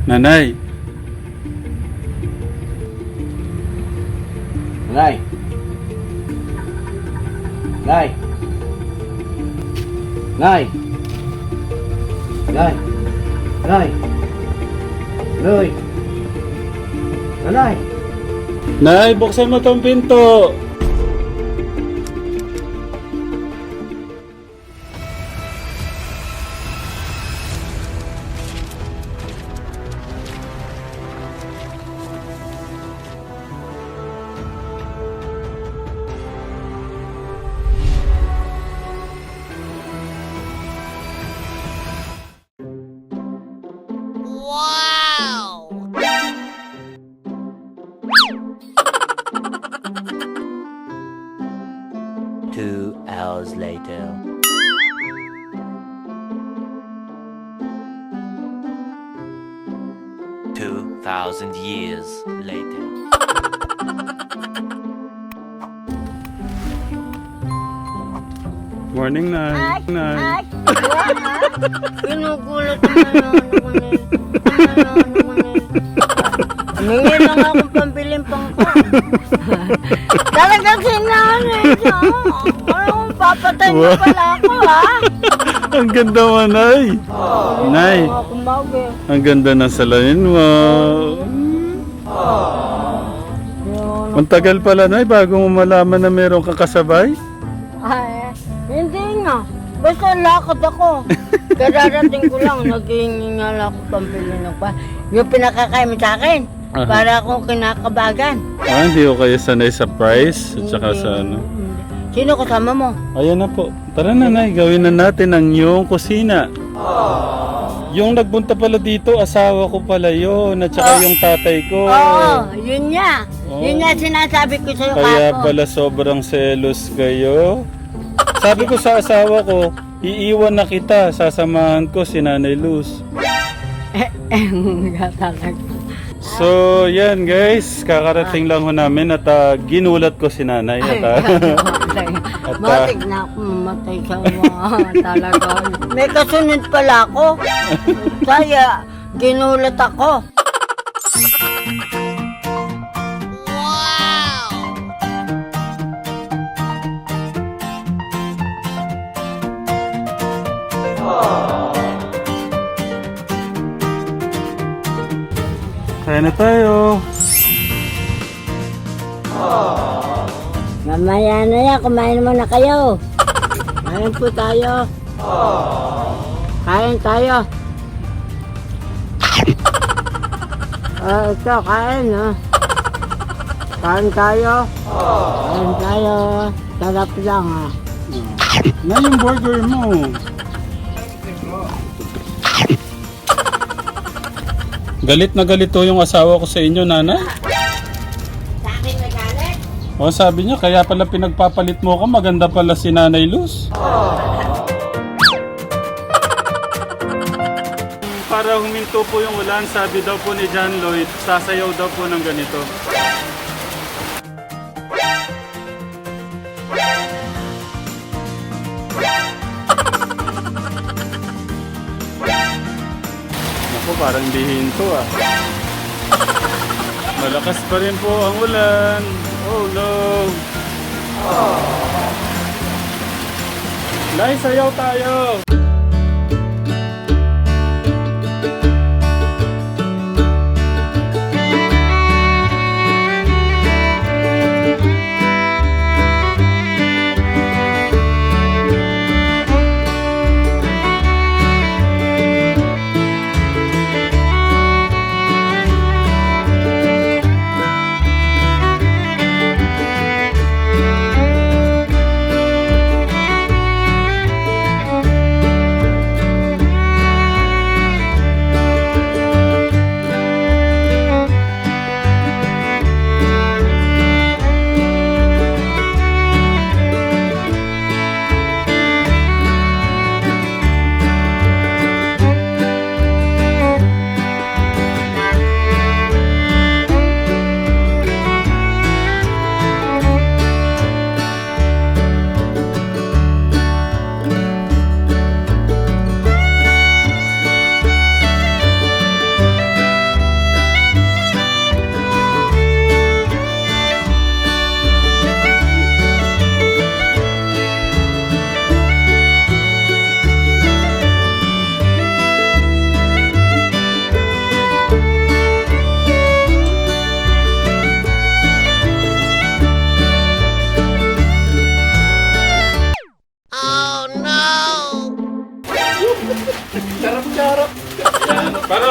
Nanay. Nay. Nay. Nay. Nay. Nay. Nay. Nanay. Nay, buksan mo tong pinto. Wow! 2 hours later. $2,000 later. Morning, Nay. Ay, Nay. ay, pinugulat naman ako ni. Humingi lang akong pambiling pangko. Talagang sinanay siya. Parang papatay na pala ako, ha? Ang ganda mo, Nay. Nay, Ako mauwi. ang ganda ng salamin mo. Ang tagal pala, Nay, bago mo malaman na meron kang kasabay. Ay, hindi nga. Basta lakad ako. Kararating ko lang, naghihingi nga lang ako pambili ng pa. Yung pinakakain mo sa akin, Aha. para akong kinakabagan. Hindi ko kayo sanay sa price at saka sa ano. Sino kasama mo? Ayan na po. Tara na, Nay, gawin na natin ang iyong kusina. Yung nagpunta pala dito, asawa ko pala yun at saka yung tatay ko. Oo, yun nga. Oh. Yun nga sinasabi ko sa'yo Kaya kako. pala sobrang selos kayo. Sabi ko sa asawa ko, iiwan na kita, sasamahan ko si Nanay Luz. Talaga. So, yan guys, kakarating lang ho namin at ginulat ko si Nanay. At, Matik na ako mamatay sa mga talaga. May kasunod pala ako. Kaya ginulat ako. Wow! kaya na tayo. Mamaya na yan, kumain muna kayo. Kain po tayo. Kain tayo. Ito, kain, ha? Kain tayo. Kain tayo. Sarap lang, ha? Na yung burger mo. Galit na galit to yung asawa ko sa inyo, Nanay. Sa akin nagalit? O, sabi niya, kaya pala pinagpapalit mo ko, maganda pala si Nanay Luz. Para huminto po yung ulan, sabi daw po ni John Lloyd, sasayaw daw po ng ganito. Naku, parang hindi hinto ah. Malakas pa rin po ang ulan. Oh no. Nay, sayaw tayo.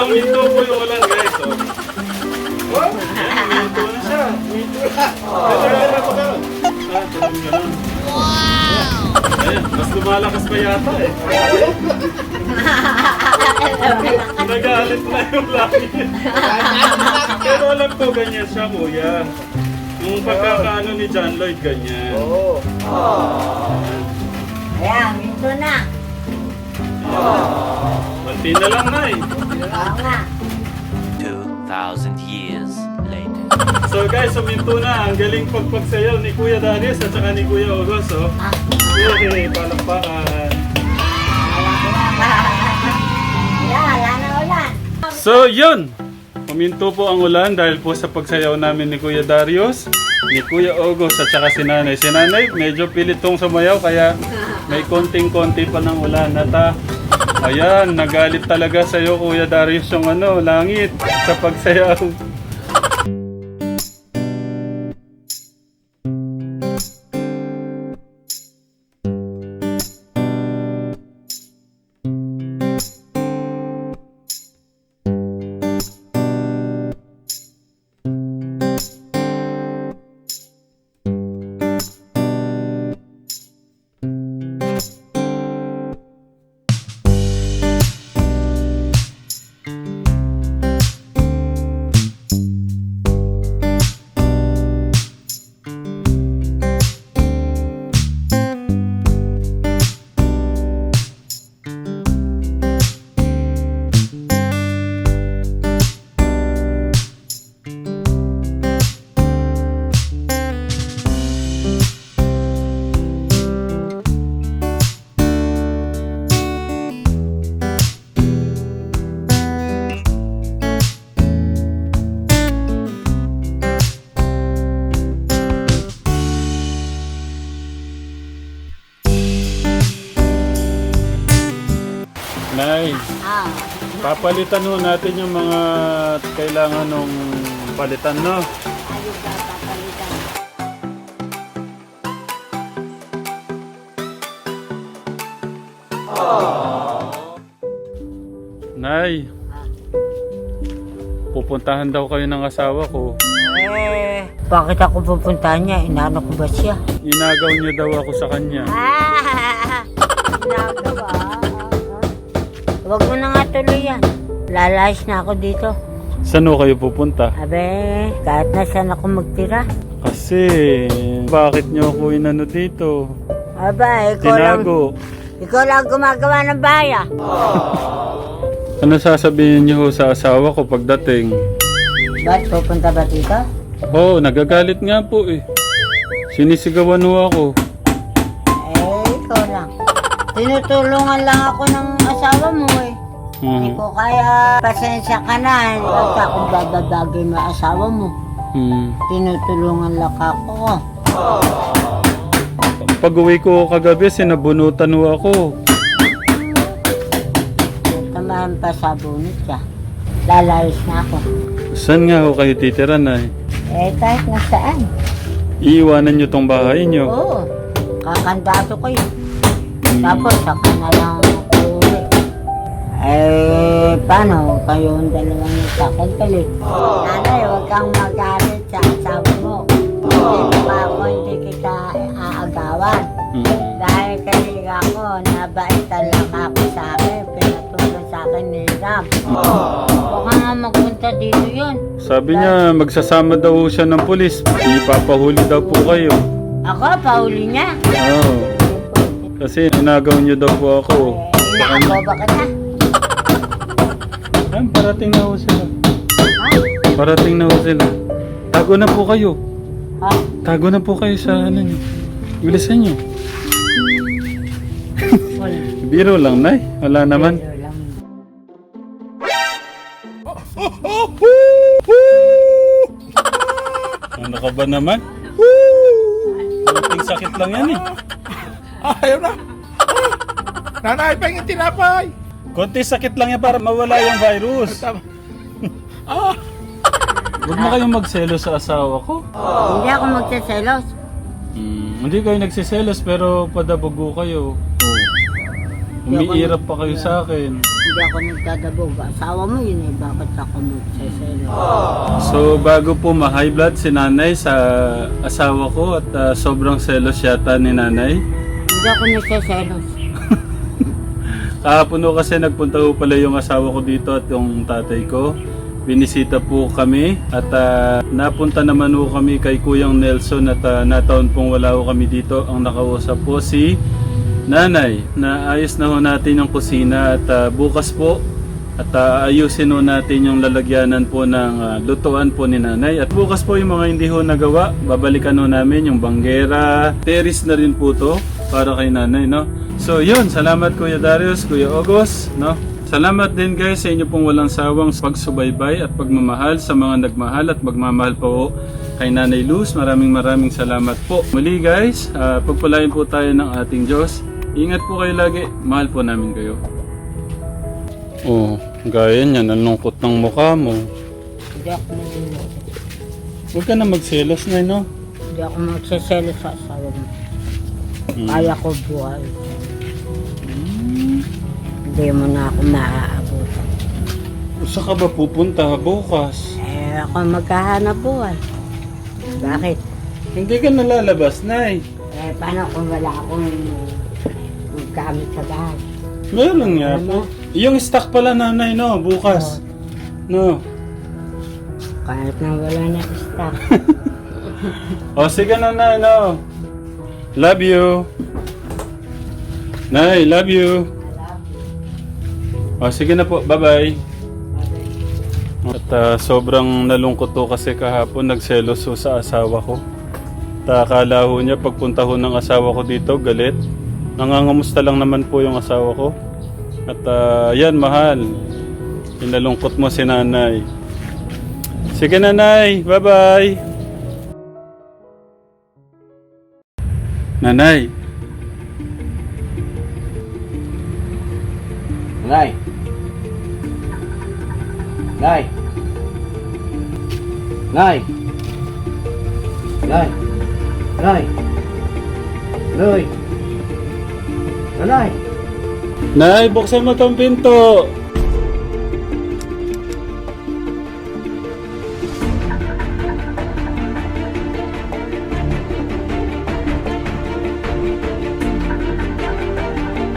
minto po yung ulan, guys. Oh. Ayan, minto na siya. Ayan, mas lumalakas pa yata eh. Nagalit na yung langit. Pero alam ko ganyan siya, kuya. Yung pagkakaano ni John Lloyd, ganyan. Oo. Ayan, minto na. Manti na lang, Nay. Oo nga. 2,000 years later. So guys, suminto na. Ang galing pagpagsayaw ni Kuya Darius at saka ni Kuya August, oh. Yay, palakpakan. Wala na ulan. So, yun. Puminto po ang ulan dahil po sa pagsayaw namin ni Kuya Darius, ni Kuya August at saka si Nanay. Si Nanay, medyo pilit tong sumayaw kaya may konting-konti pa ng ulan. At ayan, nagalit talaga sa'yo Kuya Darius yung langit sa pagsayaw. Nay, papalitan ho natin yung mga kailangan nung palitan, no? Ayun ba, papalitan. Nay, pupuntahan daw kayo ng asawa ko. Bakit ako pupuntahan niya? Inaano ko ba siya? Inagaw niyo daw ako sa kanya. Nagawa. Huwag mo na nga tuloy yan. Lalayas na ako dito. Saan ho kayo pupunta? Abe, kahit na saan ako magtira. Kasi, bakit niyo ako inano dito? Aba, Tinago. ikaw lang gumagawa ng baya. Ano sasabihin niyo ho sa asawa ko pagdating? Ba't pupunta ba dito? Oo, nagagalit nga po eh. Sinisigawan ho ako. Ikaw lang. Tinutulungan lang ako ng asawa mo eh. Hindi ko kaya pasensya ka na. Huwag akong bababagay mo asawa mo. Tinutulungan lang ako. Pag uwi ko kagabi, sinabunutan ho ako. Tamahan pa sa bunot siya. Lalayas na ako. Saan nga ho kayo titira, Nay? Kahit nasaan. Iiwanan niyo tong bahay niyo. Oo. Kakandato ko yun. Tapos ako na lang uuwi. Paano kayong dalawang nagkakagpalit? Nanay, huwag kang magalit sa asawa mo. Hindi pa ako hindi kita aagawan. Dahil kasi ako, nabaitan lang ako sa akin. Pinatulong sa akin ni Ram. Baka nga magpunta dito yun. Sabi niya, magsasama daw siya ng pulis. Ipapahuli daw po kayo. Ako, pauli niya. Oo. Kasi inagaw niyo daw po ako. Inaagaw ba ka na? Parating na ho sila. Ha? Parating na ho sila. Tago na po kayo. Ha? Tago na po kayo sa ano niyo. Bilisan niyo. Wala. Biro lang, Nay. Wala naman. Wala lang. Ano ka ba naman? Kunting sakit lang yan eh. Ayaw na. Nanay, pahingin tinapay. Kunting sakit lang yan para mawala yung virus. Huwag na kayong magselos sa asawa ko. Hindi ako magsaselos. Hindi kayo nagsiselos pero padabago kayo. Umiirap pa kayo sa akin. Hindi ako nagdadabog. Asawa mo yun eh. Bakit ako magsaselo? So bago po ma-high blood si nanay sa asawa ko at sobrang selos yata ni nanay. Hindi ako nagsaselos. Kahapon po kasi nagpunta po pala yung asawa ko dito at yung tatay ko. Binisita po kami at napunta naman po kami kay Kuyang Nelson at nataon pong wala po kami dito. Ang nakausap po si nanay na ayos na ho natin yung kusina at bukas po at ayusin ho natin yung lalagyanan po ng lutuan po ni nanay. At bukas po yung mga hindi ho nagawa, babalikan ho namin yung banggera. Terrace na rin po to para kay nanay, no? So yun, salamat Kuya Darius, Kuya Ogos, no? Salamat din guys sa inyo pong walang sawang pagsubaybay at pagmamahal sa mga nagmahal at magmamahal po kay Nanay Luz. Maraming salamat po. Muli guys, pagpalain po tayo ng ating Diyos. Ingat po kayo lagi. Mahal po namin kayo. Oh, gaya niyan. Ang lungkot ng mukha mo. Hindi ako nagdadabog. Huwag ka na magselos na, no? Hindi ako magsaselos sa asawa mo. Kaya ko buhay. Hindi mo na ako maaabutan. Saan ka ba pupunta bukas? Eh, ako maghahanap buhay. Bakit? Hindi ka nalalabas, Nay. Eh, paano kung wala akong gamit sa bahay? Meron nga po. Yung stock pala nanay, no? Bukas. No? Kahit na wala na stock. O sige na, Nay, no? Love you. Nay, love you. O sige na po, bye-bye. At sobrang nalungkot to kasi kahapon nagselos ho sa asawa ko. At akala ho niya pagpunta ho ng asawa ko dito, galit. Nangangamusta lang naman po yung asawa ko. At yan, mahal. Inalungkot mo si nanay. Sige nanay, bye-bye. Nanay. Nay! Nay! Nay! Nay! Nay! Nay! Nanay! Nay, buksan mo tong pinto.